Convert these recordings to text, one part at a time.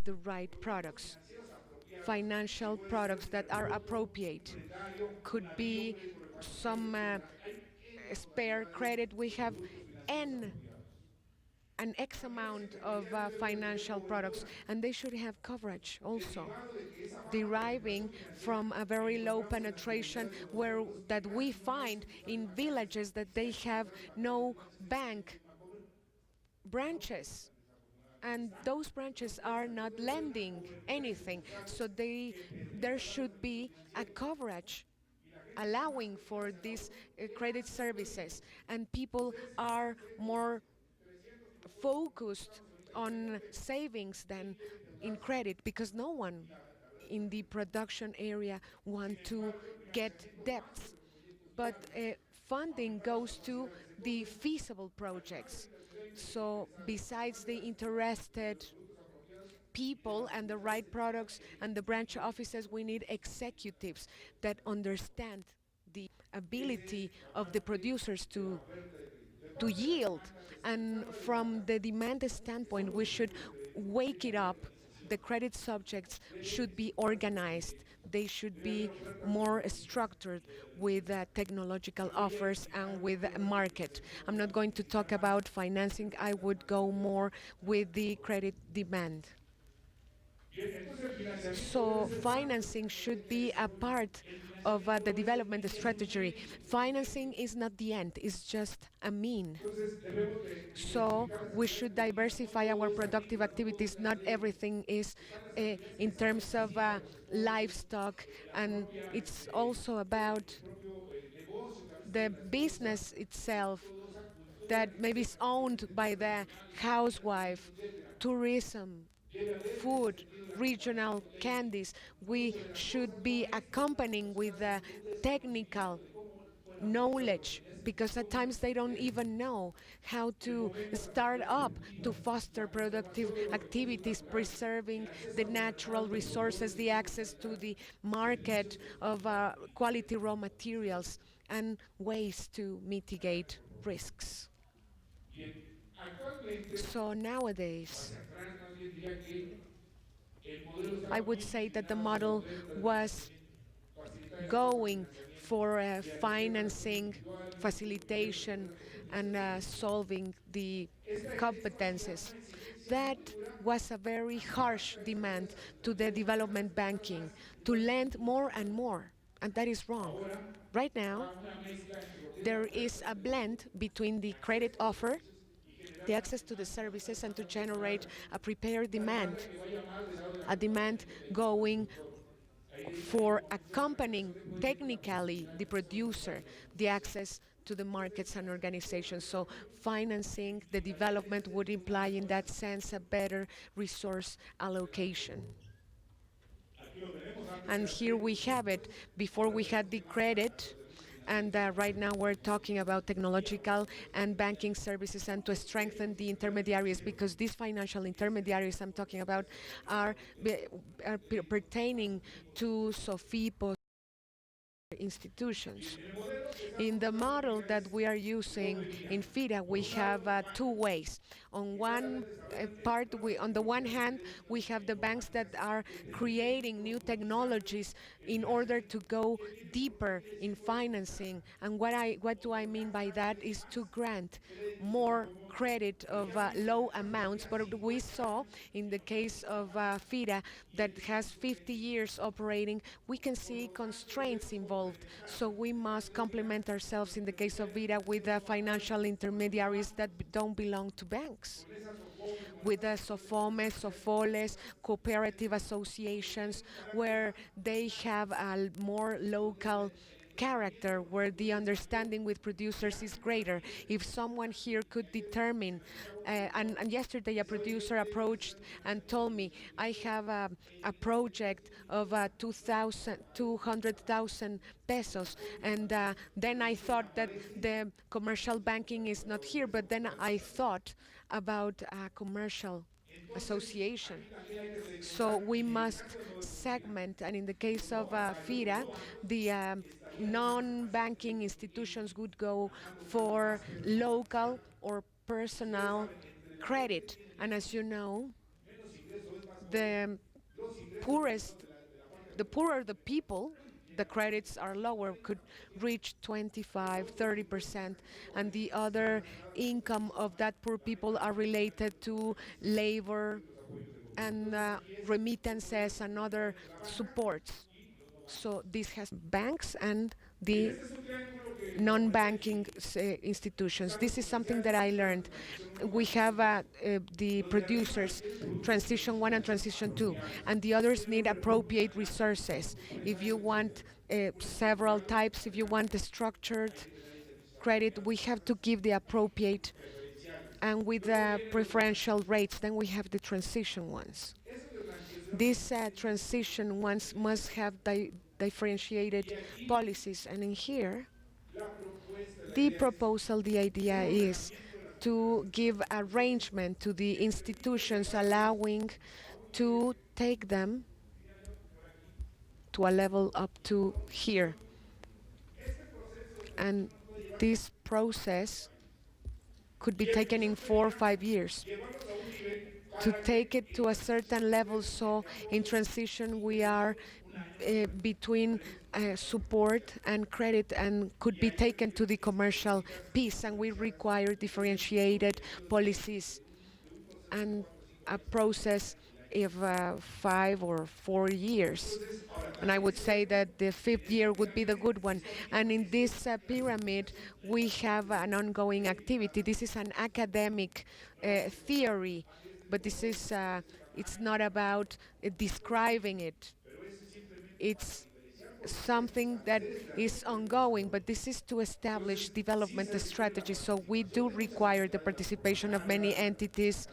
the right products, financial products that are appropriate. Could be some spare credit. We have N an X amount of financial products, and they should have coverage also, deriving from a very low penetration where that we find in villages that they have no bank branches, and those branches are not lending anything. So there should be a coverage allowing for these credit services, and people are more focused on savings than in credit, because no one in the production area want to get debts. But funding goes to the feasible projects. So besides the interested people and the right products and the branch offices, we need executives that understand the ability of the producers to yield. And from the demand standpoint, we should wake it up. The credit subjects should be organized. They should be more structured with technological offers and with a market. I'm not going to talk about financing. I would go more with the credit demand. So financing should be a part of the development strategy. Financing is not the end, it's just a mean. So we should diversify our productive activities. Not everything is in terms of livestock, and it's also about the business itself that maybe is owned by the housewife, tourism, food, regional candies. We should be accompanying with the technical knowledge, because at times they don't even know how to start up to foster productive activities, preserving the natural resources, the access to the market of quality raw materials, and ways to mitigate risks. So nowadays, I would say that the model was going for financing, facilitation, and solving the competences. That was a very harsh demand to the development banking to lend more and more, and that is wrong. Right now, there is a blend between the credit offer, the access to the services, and to generate a prepared demand, a demand going for accompanying technically the producer, the access to the markets and organizations. So financing the development would imply in that sense a better resource allocation. And here we have it. Before we had the credit, and right now we're talking about technological and banking services, and to strengthen the intermediaries, because these financial intermediaries I'm talking about are pertaining to SOFIPOS institutions. In the model that we are using in FIRA, we have two ways. On one on the one hand, we have the banks that are creating new technologies in order to go deeper in financing. And what do I mean by that is to grant more credit of low amounts. But we saw in the case of FIRA that has 50 years operating, we can see constraints involved. So we must complement ourselves in the case of FIRA with financial intermediaries that don't belong to banks, with the SOFOMES, SOFOLES, cooperative associations, where they have a more local character, where the understanding with producers is greater. If someone here could determine, and yesterday a producer approached and told me, I have a project of 200,000 pesos, and then I thought that the commercial banking is not here, but then I thought about a commercial association. So we must segment, and in the case of FIRA, the non-banking institutions would go for local or personal credit. And as you know, The poorest, the poorer the people, the credits are lower, could reach 25, 30%, and the other income of that poor people are related to labor and remittances and other supports. So this has banks and the non-banking institutions. This is something that I learned. We have the producers, transition one and transition two, and the others need appropriate resources. If you want several types, if you want the structured credit, we have to give the appropriate and with preferential rates. Then we have the transition ones. These transition ones must have differentiated policies, and in here the proposal, the idea is to give arrangement to the institutions, allowing to take them to a level up to here. And this process could be taken in 4 or 5 years to take it to a certain level. So in transition we are between support and credit and could be taken to the commercial piece, and we require differentiated policies and a process of 5 or 4 years. And I would say that the fifth year would be the good one. And in this pyramid, we have an ongoing activity. This is an academic theory, but this is it's not about describing it. It's something that is ongoing, but this is to establish development strategies. So we do require the participation of many entities,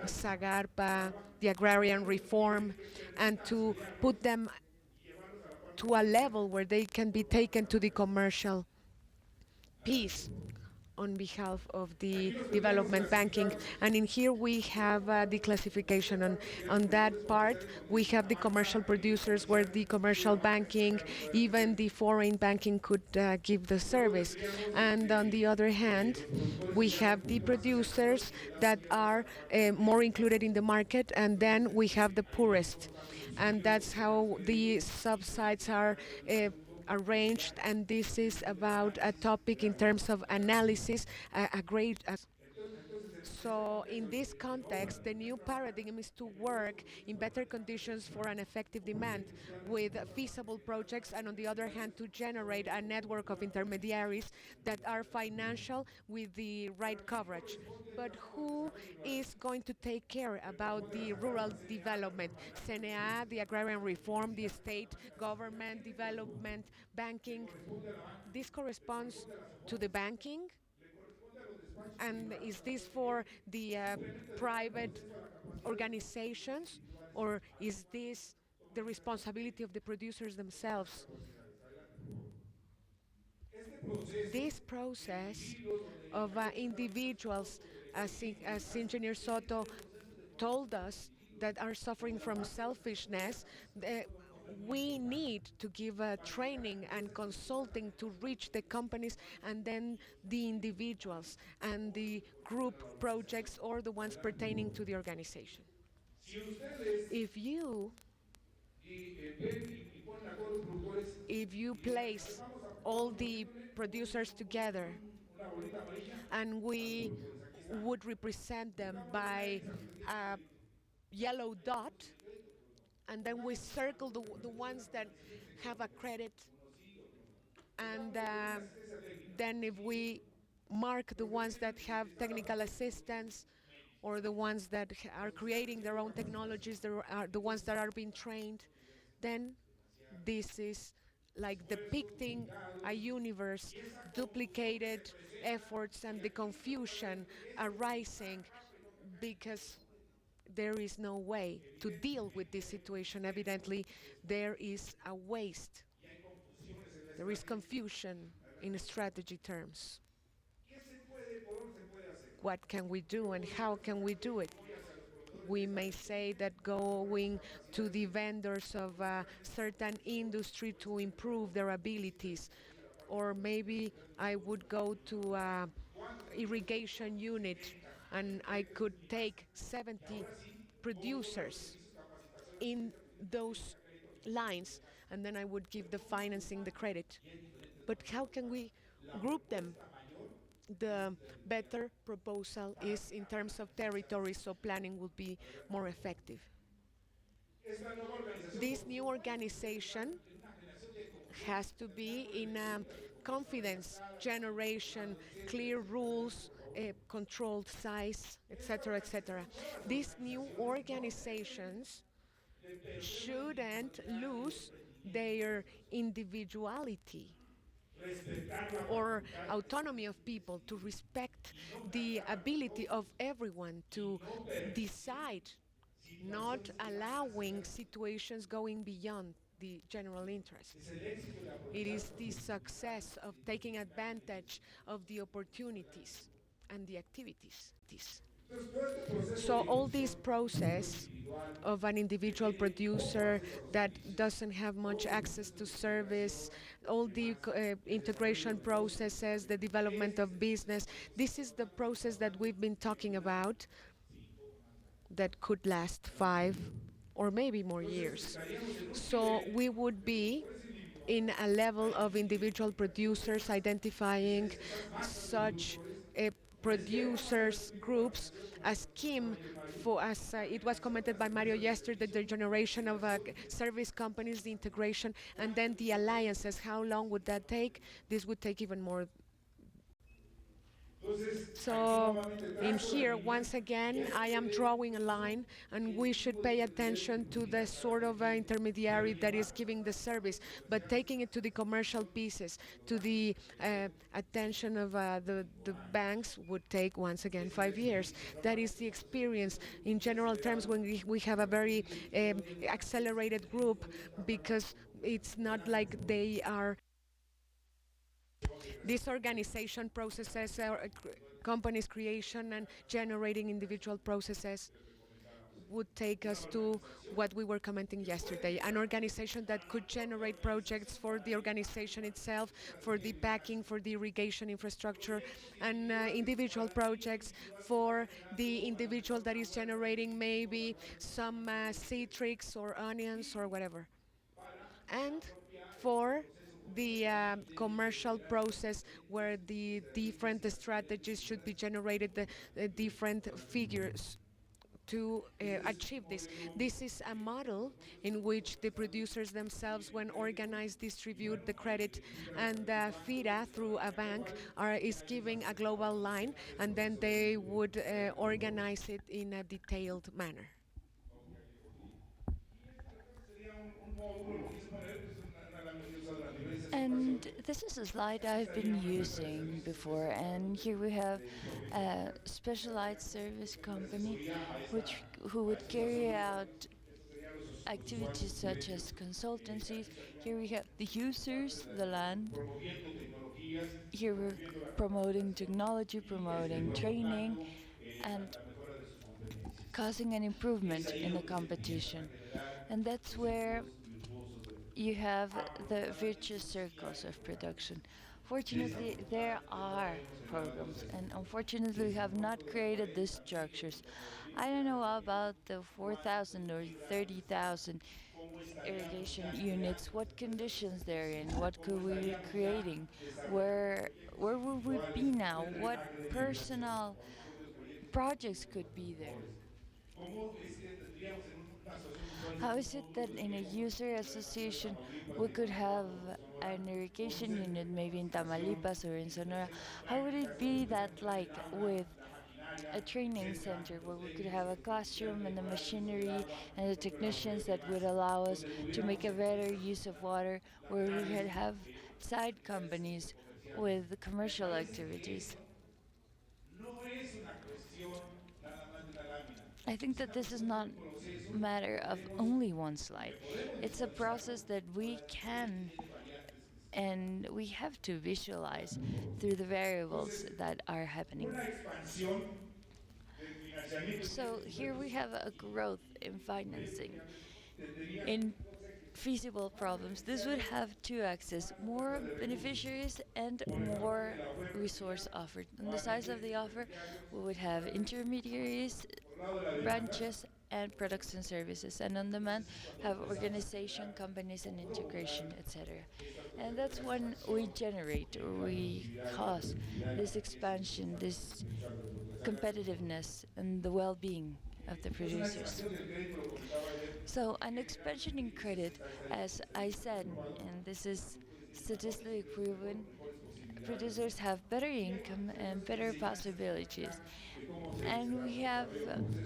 Sagarpa, the agrarian reform, and to put them to a level where they can be taken to the commercial piece on behalf of the development banking. And in here we have the classification. On that part, we have the commercial producers where the commercial banking, even the foreign banking could give the service. And on the other hand, we have the producers that are more included in the market, and then we have the poorest. And that's how the subsides are arranged, and this is about a topic in terms of analysis, a great. So in this context, the new paradigm is to work in better conditions for an effective demand with feasible projects, and on the other hand, to generate a network of intermediaries that are financial with the right coverage. But who is going to take care about the rural development? CNA, the agrarian reform, the state government, development, banking. This corresponds to the banking, and is this for the private organizations, or is this the responsibility of the producers themselves? This process of individuals, as Engineer Soto told us, that are suffering from selfishness, we need to give training and consulting to reach the companies and then the individuals and the group projects or the ones pertaining to the organization. If you if you place all the producers together and we would represent them by a yellow dot, and then we circle the ones that have a credit, and then if we mark the ones that have technical assistance, or the ones that are creating their own technologies, there are the ones that are being trained, then this is like depicting a universe, duplicated efforts, and the confusion arising because there is no way to deal with this situation. Evidently, there is a waste. There is confusion in strategy terms. What can we do and how can we do it? We may say that going to the vendors of a certain industry to improve their abilities, or maybe I would go to irrigation unit and I could take 70% producers in those lines, and then I would give the financing, the credit. But how can we group them? The better proposal is in terms of territory, so planning will be more effective. This new organization has to be in a confidence generation, clear rules, controlled size, etc., etc. These new organizations shouldn't lose their individuality or autonomy of people, to respect the ability of everyone to decide, not allowing situations going beyond the general interest. It is the success of taking advantage of the opportunities and the activities. So all this process of an individual producer that doesn't have much access to service, all the integration processes, the development of business, this is the process that we've been talking about that could last 5 or maybe more years. So we would be in a level of individual producers identifying such producers groups as Kim, for as it was commented by Mario yesterday, the generation of service companies, the integration, and then the alliances. How long would that take? This would take even more. So in here, once again, I am drawing a line, and we should pay attention to the sort of intermediary that is giving the service, but taking it to the commercial pieces, to the attention of the banks would take, once again, 5 years. That is the experience in general terms when we have a very accelerated group, because it's not like they are this organization processes companies creation and generating individual processes would take us to what we were commenting yesterday, an organization that could generate projects for the organization itself, for the packing, for the irrigation infrastructure, and individual projects for the individual that is generating maybe some citrus or onions or whatever, and for the commercial process where the different strategies should be generated, the different figures to achieve this. This is a model in which the producers themselves, when organized, distribute the credit, and FIRA, through a bank, is giving a global line, and then they would organize it in a detailed manner. And this is a slide I've been using before, and here we have a specialized service company who would carry out activities such as consultancies. Here we have the users, the land. Here we're promoting technology, promoting training, and causing an improvement in the competition. And that's where you have the virtuous circles of production. Fortunately, there are programs, and unfortunately, we have not created these structures. I don't know about the 4,000 or 30,000 irrigation units, what conditions they're in, what could we be creating, where would we be now, what personal projects could be there. How is it that in a user association we could have an irrigation unit maybe in Tamaulipas or in Sonora? How would it be that like with a training center where we could have a classroom and the machinery and the technicians that would allow us to make a better use of water, where we could have side companies with commercial activities? I think that this is not matter of only one slide. It's a process that we can and we have to visualize through the variables that are happening. So here we have a growth in financing. In feasible problems, this would have two axes: more beneficiaries and more resource offered. On the size of the offer, we would have intermediaries, branches, and products and services. And on demand have organization, companies, and integration, etc. And that's when we generate or we cause this expansion, this competitiveness, and the well being of the producers. So, an expansion in credit, as I said, and this is statistically proven, producers have better income and better possibilities. And we have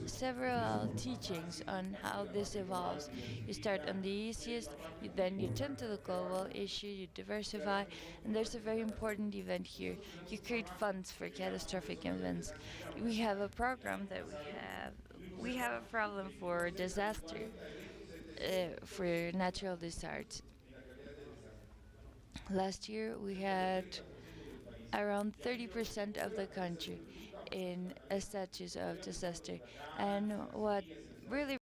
several teachings on how this evolves. You start on the easiest, then you turn to the global issue, you diversify, and there's a very important event here. You create funds for catastrophic events. We have a program that we have a problem for disaster, for natural disasters. Last year we had around 30% of the country in a status of disaster. And what really